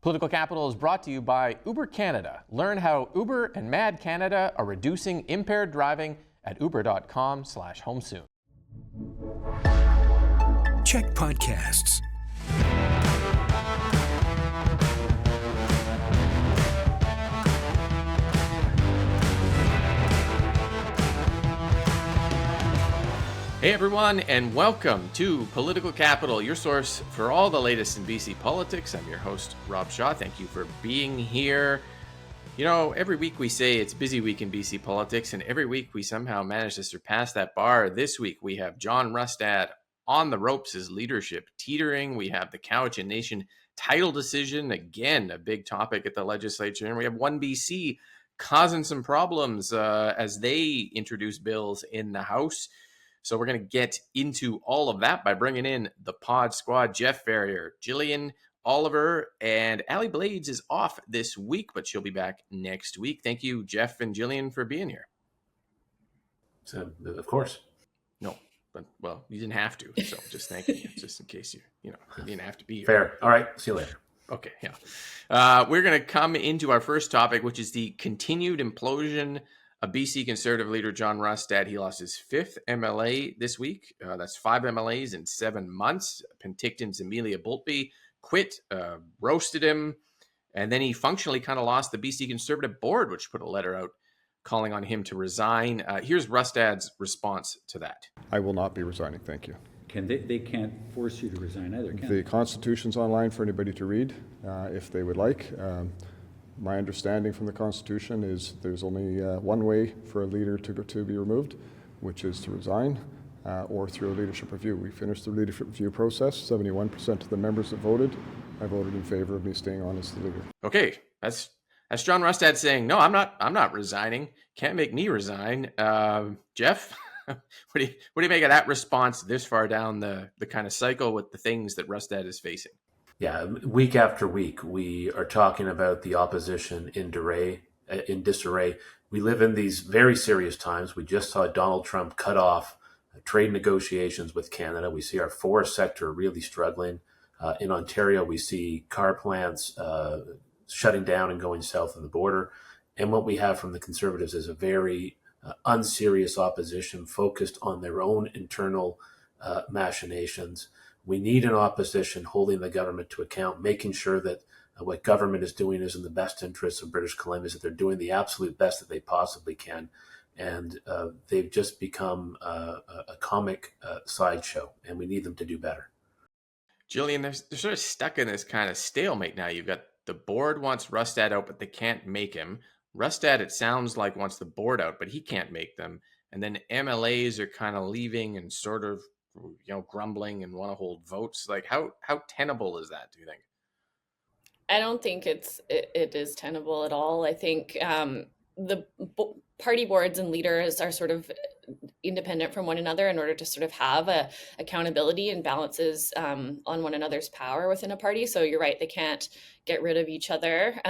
Political Capital is brought to you by Uber Canada. Learn how Uber and Mad Canada are reducing impaired driving at uber.com/home soon. CHEK Podcasts. Hey everyone, and welcome to Political Capital, your source for all the latest in BC politics. I'm your host, Rob Shaw. Thank you for being here. You know, every week we say it's busy week in BC politics, and every week we somehow manage to surpass that bar. This week we have John Rustad on the ropes, his leadership teetering. We have the Cowichan Nation title decision, again, a big topic at the legislature. And we have OneBC causing some problems as they introduce bills in the House. So we're going to get into all of that by bringing in the pod squad. Jeff Ferrier, Jillian, Oliver, and Allie Blades is off this week, but she'll be back next week. Thank you, Jeff and Jillian, for being here. So, of course. No, but, well, you didn't have to. So just thank you, just in case you didn't have to be here. Fair. All right. See you later. Okay, yeah. We're going to come into our first topic, which is the continued implosion of BC Conservative leader John Rustad. He lost his fifth MLA this week. That's 5 MLAs in 7 months. Penticton's Amelia Boltby quit, roasted him, and then he functionally kind of lost the BC Conservative board, which put a letter out calling on him to resign. Here's Rustad's response to that. I will not be resigning, thank you. They can't force you to resign either, can The Constitution's online for anybody to read if they would like. My understanding from the Constitution is there's only one way for a leader to be removed, which is to resign or through a leadership review. We finished the leadership review process. 71% of the members that voted, I voted in favor of me staying on as the leader. Okay, that's John Rustad saying, no, I'm not resigning. Can't make me resign. Jeff, what do you make of that response this far down the kind of cycle with the things that Rustad is facing? Yeah, week after week, we are talking about the opposition in disarray. We live in these very serious times. We just saw Donald Trump cut off trade negotiations with Canada. We see our forest sector really struggling. In Ontario, we see car plants shutting down and going south of the border. And what we have from the Conservatives is a very unserious opposition focused on their own internal machinations. We need an opposition holding the government to account, making sure that what government is doing is in the best interests of British Columbia, that they're doing the absolute best that they possibly can. And they've just become a comic sideshow, and we need them to do better. Jillian, they're sort of stuck in this kind of stalemate now. You've got the board wants Rustad out, but they can't make him. Rustad, it sounds like, wants the board out, but he can't make them. And then MLAs are kind of leaving and sort of grumbling and want to hold votes. Like how tenable is that, do you think? I don't think it is tenable at all. I think the party boards and leaders are sort of independent from one another in order to sort of have a accountability and balances on one another's power within a party. So you're right, they can't get rid of each other.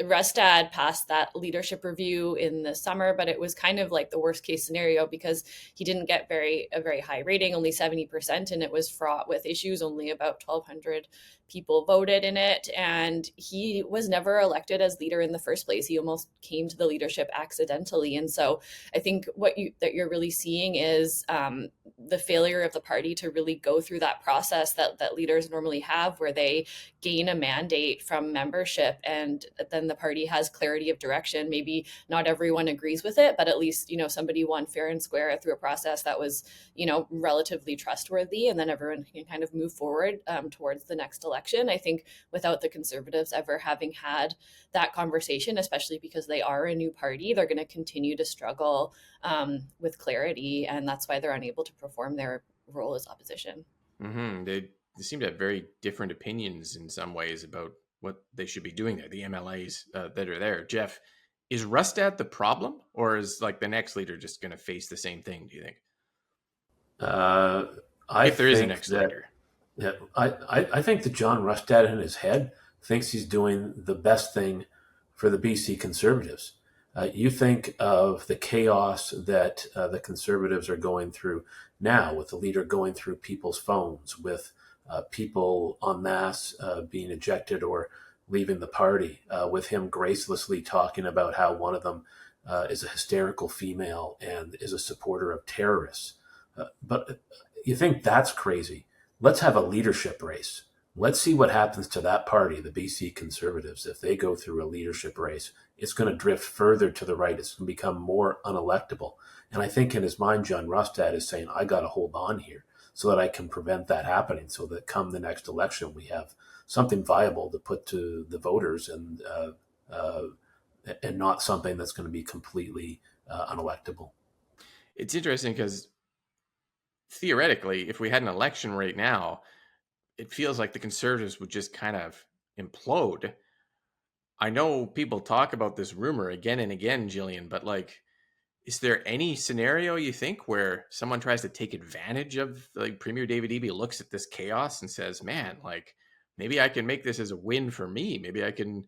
Rustad passed that leadership review in the summer, but it was kind of like the worst case scenario because he didn't get a very high rating, only 70%, and it was fraught with issues. Only about 1,200 people voted in it, and he was never elected as leader in the first place. He almost came to the leadership accidentally, and so I think what you're really seeing is the failure of the party to really go through that process that leaders normally have, where they gain a mandate from membership, and then the party has clarity of direction. Maybe not everyone agrees with it, but at least somebody won fair and square through a process that was relatively trustworthy, and then everyone can kind of move forward towards the next election. I think without the Conservatives ever having had that conversation, especially because they are a new party, they're going to continue to struggle with clarity, and that's why they're unable to perform their role as opposition. Mm-hmm. They seem to have very different opinions in some ways about what they should be doing there, the MLAs that are there. Jeff, is Rustad the problem, or is like the next leader just going to face the same thing, do you think? If there is a next leader. Yeah, I think that John Rustad in his head thinks he's doing the best thing for the BC Conservatives. You think of the chaos that the Conservatives are going through now, with the leader going through people's phones, with people en masse being ejected or leaving the party, with him gracelessly talking about how one of them is a hysterical female and is a supporter of terrorists. But you think that's crazy? Let's have a leadership race. Let's see what happens to that party, the BC Conservatives. If they go through a leadership race, it's going to drift further to the right. It's going to become more unelectable. And I think in his mind, John Rustad is saying, I got to hold on here so that I can prevent that happening, so that come the next election, we have something viable to put to the voters, and not something that's going to be completely unelectable. It's interesting because theoretically, if we had an election right now, it feels like the Conservatives would just kind of implode. I know people talk about this rumor again and again, Jillian, but like, is there any scenario you think where someone tries to take advantage of, like, Premier David Eby looks at this chaos and says, man, like, maybe I can make this as a win for me. Maybe I can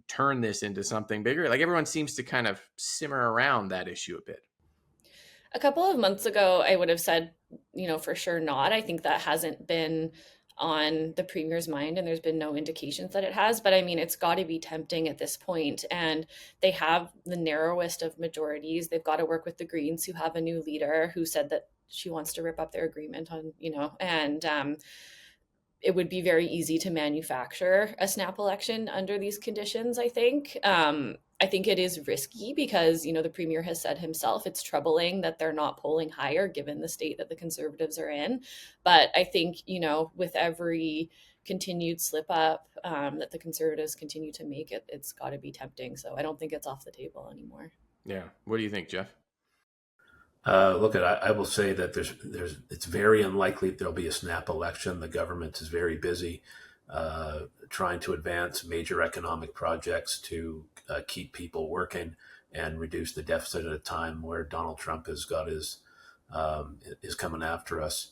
turn this into something bigger. Like, everyone seems to kind of simmer around that issue a bit. A couple of months ago, I would have said, for sure not. I think that hasn't been on the Premier's mind, and there's been no indications that it has. But I mean, it's got to be tempting at this point. And they have the narrowest of majorities. They've got to work with the Greens, who have a new leader who said that she wants to rip up their agreement on, and it would be very easy to manufacture a snap election under these conditions, I think. I think it is risky because, the Premier has said himself, it's troubling that they're not polling higher given the state that the Conservatives are in. But I think, with every continued slip up that the Conservatives continue to make, it's got to be tempting. So I don't think it's off the table anymore. Yeah. What do you think, Jeff? Look, I will say that it's very unlikely there'll be a snap election. The government is very busy trying to advance major economic projects to keep people working and reduce the deficit at a time where Donald Trump has got is coming after us.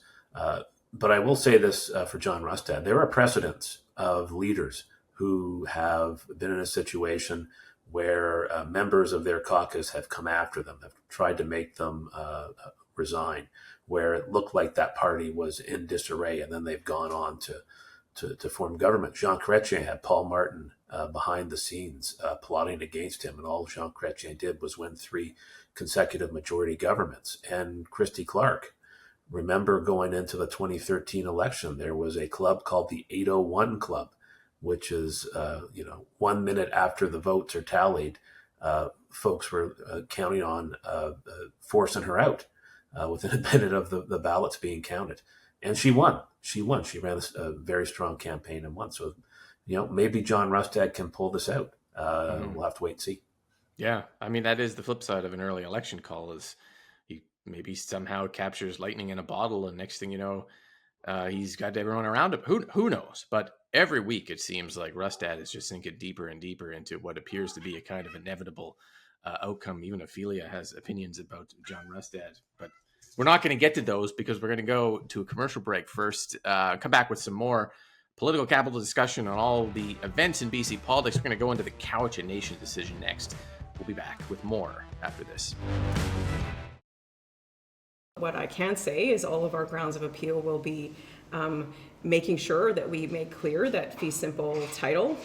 But I will say this for John Rustad: there are precedents of leaders who have been in a situation where members of their caucus have come after them, have tried to make them resign, where it looked like that party was in disarray, and then they've gone on to form government. Jean Chrétien had Paul Martin behind the scenes plotting against him, and all Jean Chrétien did was win 3 consecutive majority governments. And Christy Clark, remember going into the 2013 election, there was a club called the 801 Club, which is, 1 minute after the votes are tallied, folks were counting on forcing her out within a minute of the ballots being counted. And she won. She ran a very strong campaign and won. So, maybe John Rustad can pull this out. We'll have to wait and see. Yeah. I mean, that is the flip side of an early election call, is he maybe somehow captures lightning in a bottle, and next thing you know, he's got everyone around him. Who knows? But every week it seems like Rustad is just sinking deeper and deeper into what appears to be a kind of inevitable outcome. Even Ophelia has opinions about John Rustad, but we're not going to get to those because we're going to go to a commercial break first. Come back with some more political capital discussion on all the events in BC politics. We're going to go into the Cowichan Nation decision next. We'll be back with more after this. What I can say is all of our grounds of appeal will be making sure that we make clear that fee simple title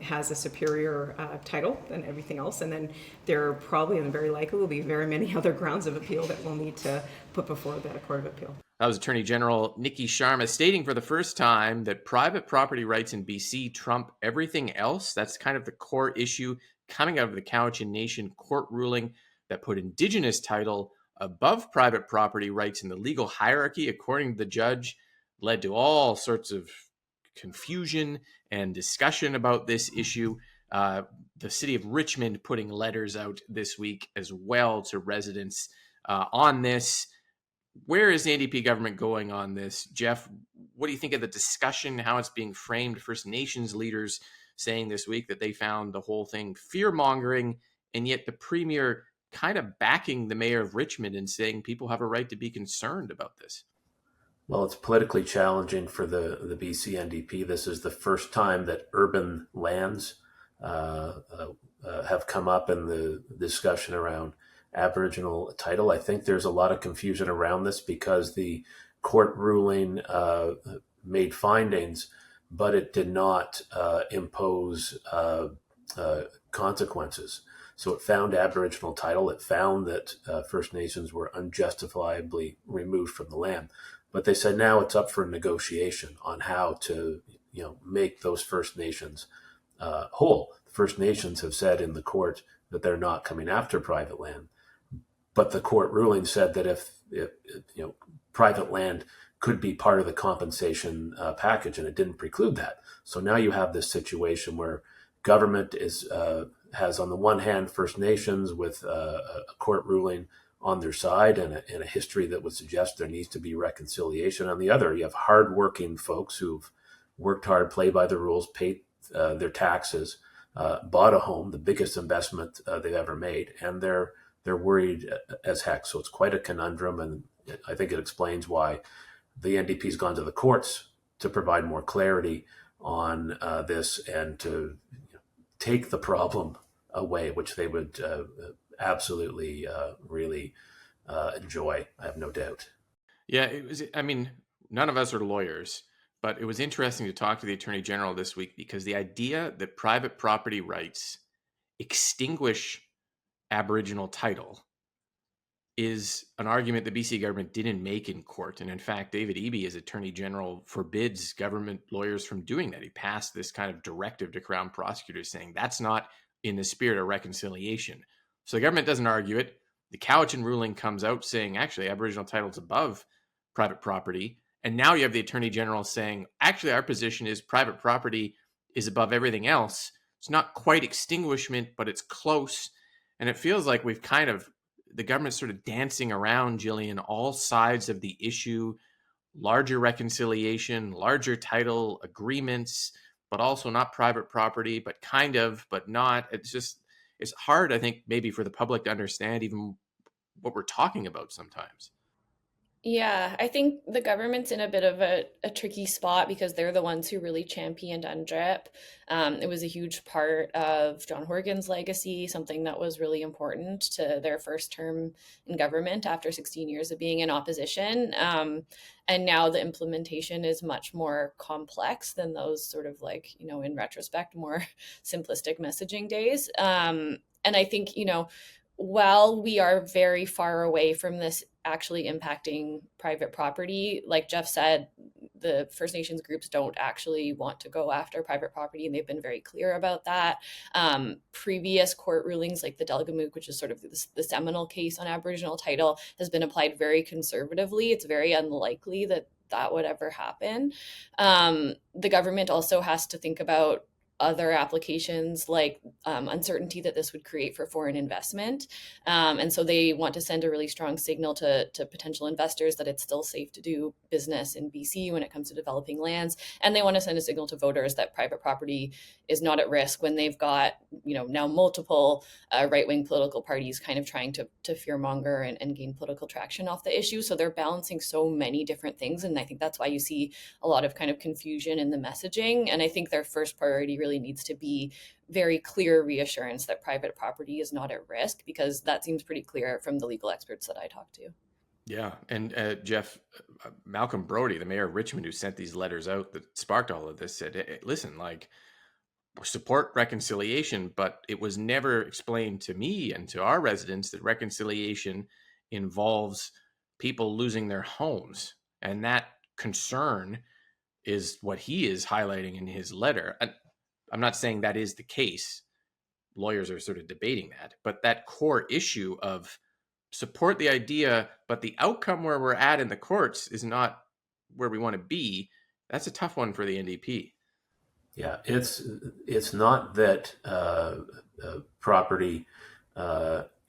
has a superior title than everything else. And then there probably and very likely will be very many other grounds of appeal that we'll need to put before the Court of Appeal. That was Attorney General Nikki Sharma stating for the first time that private property rights in BC trump everything else. That's kind of the core issue coming out of the Cowichan Nation court ruling that put Indigenous title above private property rights in the legal hierarchy, according to the judge, led to all sorts of confusion and discussion about this issue. The city of Richmond putting letters out this week as well to residents on this. Where is the NDP government going on this? Jeff, what do you think of the discussion, how it's being framed? First Nations leaders saying this week that they found the whole thing fear-mongering, and yet the Premier kind of backing the mayor of Richmond and saying people have a right to be concerned about this. Well, it's politically challenging for the BC NDP. This is the first time that urban lands have come up in the discussion around Aboriginal title. I think there's a lot of confusion around this because the court ruling made findings but it did not impose consequences. So it found Aboriginal title. It found that First Nations were unjustifiably removed from the land. But they said now it's up for negotiation on how to, make those First Nations whole. First Nations have said in the court that they're not coming after private land, but the court ruling said that if private land could be part of the compensation package, and it didn't preclude that. So now you have this situation where government has on the one hand First Nations with a court ruling on their side and a history that would suggest there needs to be reconciliation. On the other, you have hardworking folks who've worked hard, play by the rules, paid their taxes, bought a home, the biggest investment they've ever made, and they're worried as heck. So it's quite a conundrum, and I think it explains why the NDP's gone to the courts to provide more clarity on this and to take the problem away, which they would absolutely really enjoy, I have no doubt. Yeah, it was. I mean, none of us are lawyers, but it was interesting to talk to the Attorney General this week because the idea that private property rights extinguish Aboriginal title is an argument the BC government didn't make in court. And in fact, David Eby, as Attorney General, forbids government lawyers from doing that. He passed this kind of directive to Crown prosecutors saying that's not in the spirit of reconciliation. So the government doesn't argue it. The Cowichan ruling comes out saying, actually, Aboriginal title is above private property. And now you have the Attorney General saying, actually, our position is private property is above everything else. It's not quite extinguishment, but it's close. And it feels like the government's sort of dancing around, Jillian, all sides of the issue, larger reconciliation, larger title agreements, but also not private property, but kind of, but not. It's hard, I think, maybe for the public to understand even what we're talking about sometimes. Yeah, I think the government's in a bit of a tricky spot because they're the ones who really championed UNDRIP. It was a huge part of John Horgan's legacy, something that was really important to their first term in government after 16 years of being in opposition. And now the implementation is much more complex than those sort of in retrospect, more simplistic messaging days. And I think, while we are very far away from this actually impacting private property, like Jeff said, the First Nations groups don't actually want to go after private property, and they've been very clear about that. Previous court rulings, like the Delgamuukw, which is sort of the seminal case on Aboriginal title, has been applied very conservatively. It's very unlikely that would ever happen. The government also has to think about other applications like uncertainty that this would create for foreign investment. And so they want to send a really strong signal to potential investors that it's still safe to do business in BC when it comes to developing lands. And they want to send a signal to voters that private property is not at risk when they've got, now multiple right-wing political parties kind of trying to fearmonger and gain political traction off the issue. So they're balancing so many different things. And I think that's why you see a lot of kind of confusion in the messaging. And I think their first priority really needs to be very clear reassurance that private property is not at risk, because that seems pretty clear from the legal experts that I talked to. Yeah. And Jeff, Malcolm Brodie, the mayor of Richmond, who sent these letters out that sparked all of this, said, hey, listen, support reconciliation, but it was never explained to me and to our residents that reconciliation involves people losing their homes. And that concern is what he is highlighting in his letter. I'm not saying that is the case. Lawyers are sort of debating that, but that core issue of support the idea, but the outcome where we're at in the courts is not where we want to be. That's a tough one for the NDP. Yeah, it's not that property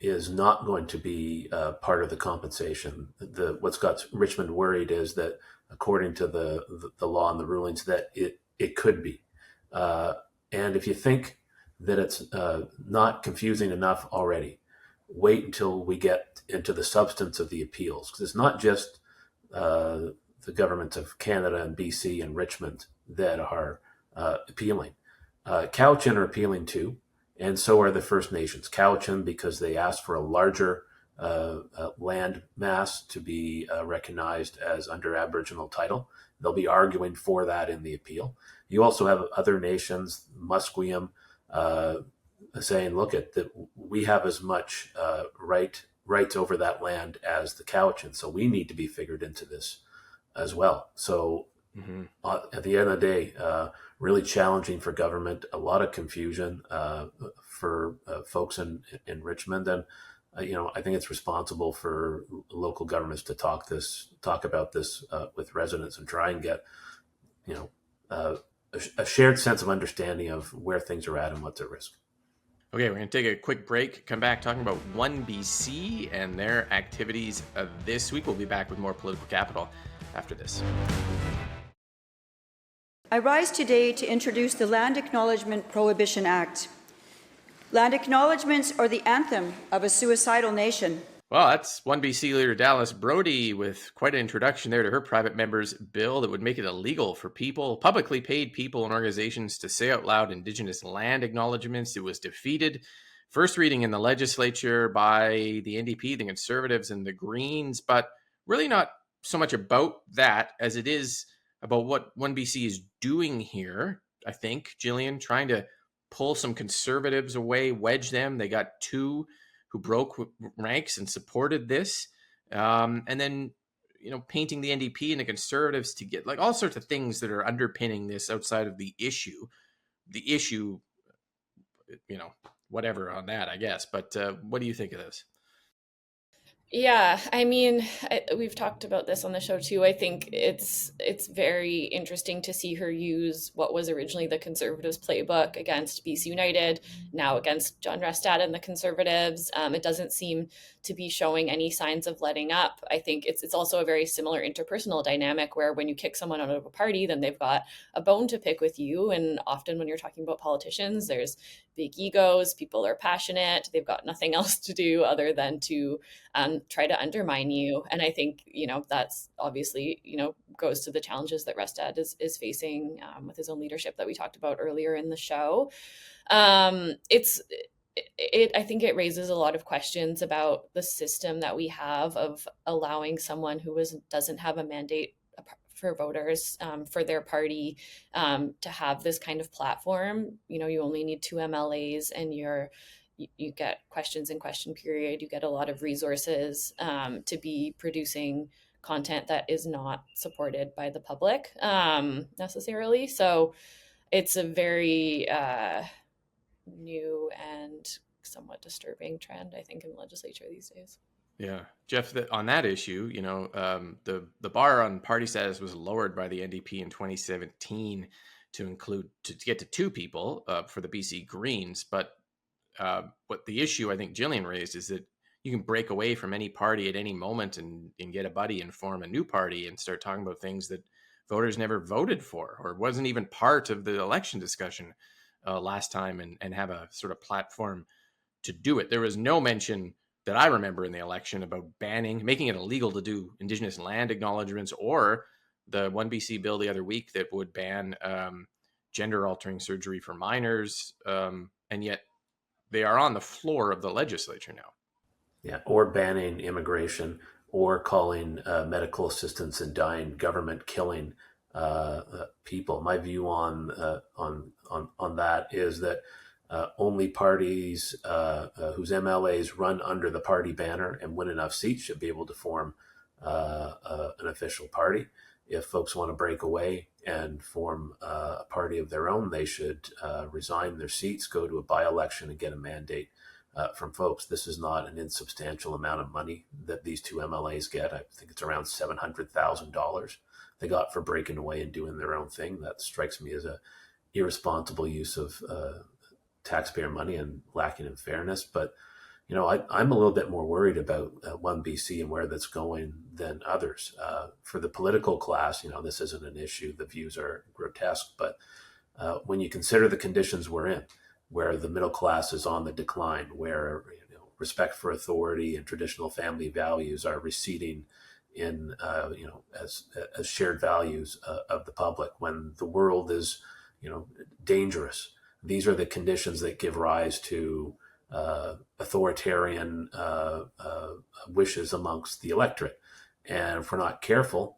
is not going to be part of the compensation. What's got Richmond worried is that, according to the law and the rulings, that it could be. And if you think that it's not confusing enough already, wait until we get into the substance of the appeals, because it's not just the governments of Canada and BC and Richmond that are appealing. Cowichan are appealing too, and so are the First Nations. Cowichan because they asked for a larger land mass to be recognized as under Aboriginal title. They'll be arguing for that in the appeal. you also have other nations, Musqueam, saying, look, we have as much rights over that land as the Cowichan, so we need to be figured into this as well. So at the end of the day, really challenging for government, a lot of confusion for folks in Richmond, and I think it's responsible for local governments to talk about this with residents and try and get a shared sense of understanding of where things are at and what's at risk. Okay, we're going to take a quick break, come back talking about OneBC and their activities this week. We'll be back with more Political Capital after this. I rise today to introduce the Land Acknowledgement Prohibition Act. Land acknowledgements are the anthem of a suicidal nation. Well, that's OneBC leader Dallas Brody with quite an introduction there to her private member's bill that would make it illegal for publicly paid people and organizations to say out loud Indigenous land acknowledgements. It was defeated. First reading in the legislature by the NDP, the Conservatives, and the Greens, but really not so much about that as it is about what OneBC is doing here, I think. Jillian, trying to pull some Conservatives away, wedge them. They got two who broke ranks and supported this. And then, painting the NDP and the Conservatives to get like all sorts of things that are underpinning this outside of the issue, whatever on that, I guess. But what do you think of this? Yeah, I mean, we've talked about this on the show too. I think it's very interesting to see her use what was originally the Conservatives' playbook against BC United, now against John Rustad and the Conservatives. It doesn't seem to be showing any signs of letting up. I think it's also a very similar interpersonal dynamic where when you kick someone out of a party, then they've got a bone to pick with you. And often when you're talking about politicians, there's big egos, people are passionate, they've got nothing else to do other than to try to undermine you. And I think, that's obviously, goes to the challenges that Rustad is facing with his own leadership that we talked about earlier in the show. I think it raises a lot of questions about the system that we have of allowing someone who doesn't have a mandate for voters, for their party, to have this kind of platform. You only need 2 MLAs and you get questions in question period. You get a lot of resources to be producing content that is not supported by the public necessarily. So it's a very new and somewhat disturbing trend, I think, in the legislature these days. Yeah, Jeff, on that issue, the bar on party status was lowered by the NDP in 2017 to get to 2 people for the BC Greens. But what the issue I think Jillian raised is that you can break away from any party at any moment and get a buddy and form a new party and start talking about things that voters never voted for or wasn't even part of the election discussion last time and have a sort of platform to do it. There was no mention that I remember in the election about making it illegal to do Indigenous land acknowledgements or the OneBC bill the other week that would ban gender-altering surgery for minors. And yet they are on the floor of the legislature now. Yeah, or banning immigration or calling medical assistance in dying government killing people. My view on that is that only parties whose MLAs run under the party banner and win enough seats should be able to form an official party. If folks want to break away and form a party of their own, they should resign their seats, go to a by-election and get a mandate from folks. This is not an insubstantial amount of money that these 2 MLAs get. I think it's around $700,000 they got for breaking away and doing their own thing. That strikes me as a irresponsible use of taxpayer money and lacking in fairness. But I'm a little bit more worried about OneBC and where that's going than others. For the political class, this isn't an issue. The views are grotesque. But when you consider the conditions we're in, where the middle class is on the decline, where respect for authority and traditional family values are receding in as shared values of the public, when the world is dangerous, these are the conditions that give rise to authoritarian wishes amongst the electorate. And if we're not careful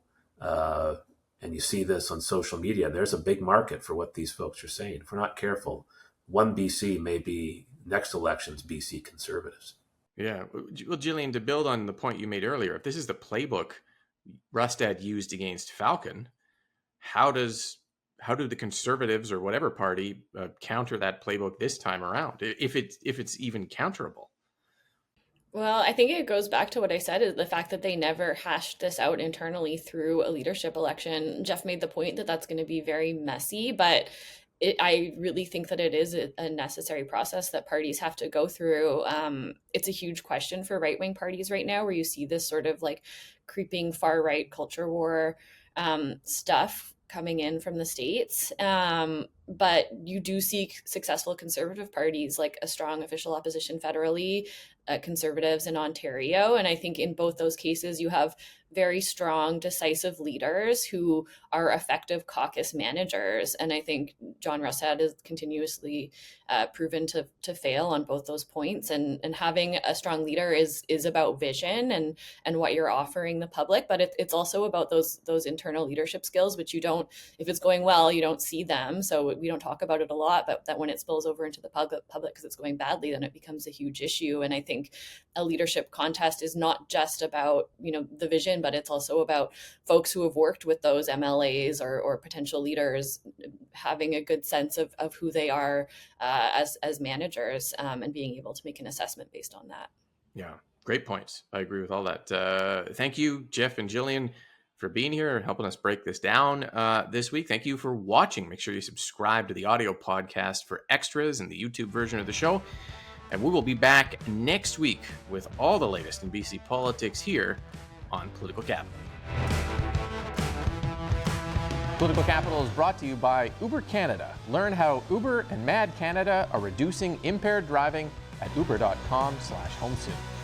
And you see this on social media. There's a big market for what these folks are saying. If we're not careful, OneBC may be next election's BC Conservatives. Yeah. Well, Jillian, to build on the point you made earlier, if this is the playbook Rustad used against Falcon, how do the Conservatives or whatever party counter that playbook this time around, if it's even counterable? Well, I think it goes back to what I said, is the fact that they never hashed this out internally through a leadership election. Jeff made the point that that's going to be very messy, but I really think that it is a necessary process that parties have to go through. It's a huge question for right-wing parties right now, where you see this sort of like creeping far-right culture war stuff coming in from the States. But you do see successful Conservative parties, like a strong official opposition federally, Conservatives in Ontario. And I think in both those cases, you have very strong, decisive leaders who are effective caucus managers. And I think John Rustad is continuously proven to fail on both those points. And having a strong leader is about vision and what you're offering the public, but it's also about those internal leadership skills, which you don't, if it's going well, you don't see them. So we don't talk about it a lot, but that when it spills over into the public because it's going badly, then it becomes a huge issue. And I think a leadership contest is not just about, the vision, but it's also about folks who have worked with those MLAs or potential leaders having a good sense of who they are as managers, and being able to make an assessment based on that. Yeah, great points. I agree with all that. Thank you, Jeff and Jillian, for being here and helping us break this down this week. Thank you for watching. Make sure you subscribe to the audio podcast for extras and the YouTube version of the show. And we will be back next week with all the latest in BC politics here on Political Capital. Political Capital is brought to you by Uber Canada. Learn how Uber and Mad Canada are reducing impaired driving at uber.com/homesoon.